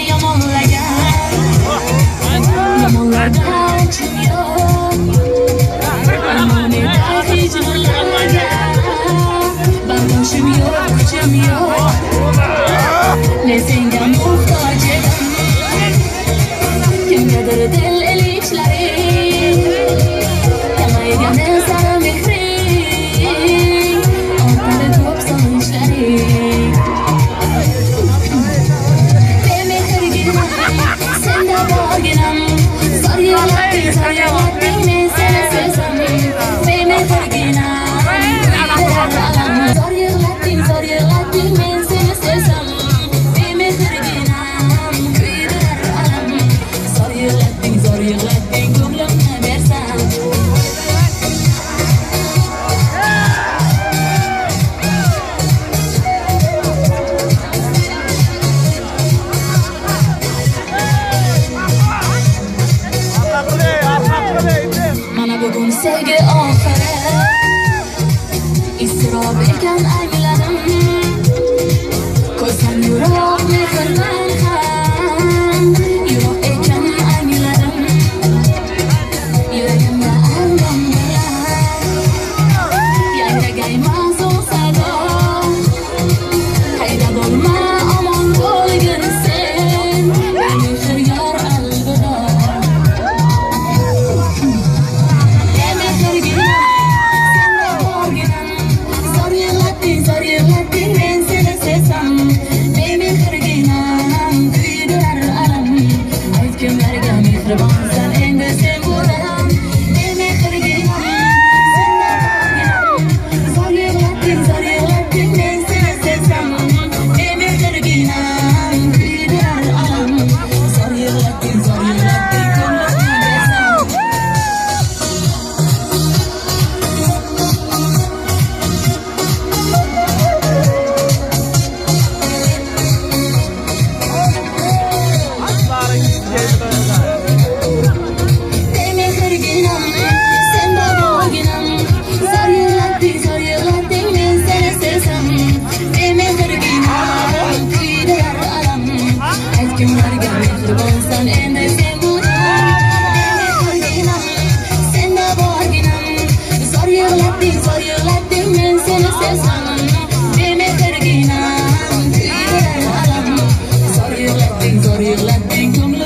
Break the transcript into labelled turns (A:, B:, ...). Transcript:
A: yomonlagan yomonlardan kim yo'q meni hijronlagan bardoshim yo'q kuchim yo'q men senga muhtoj edim kimgadir dil ilishlaring kamaygani sari mehring orqada ko'p so'nishlaring senda borginam zor yig'latding men seni sevsam bemehrginam zor yig'latding men seni sevsam bemehrginam kuydirar alam zor yig'latding ko'nglimni bersam mana bugun sevgi oxiri iztirob ekan angladim ko'zdan yuroq mehrdan ham yuroq ekan angladim yuragimda armon bilan yangragay mazmun sado hayda bo'lma omon bo'lgin sen mehr yor alvido zor yig'latding men seni sevsam bemehrginam kuydirar alam ayt kimlarga mehribonsan endi sen bo'lam bemehrginam zor yig'latding men seni sevsam bemehrginam kuydirar alam zor yig'latding ko'nglimni bersam kimlarga mehribonsan endi sen bo'lam senda borginam zor yig'latding men seni sevsam bemehrginam kuydirar alam zor yig'latding ko'nglimni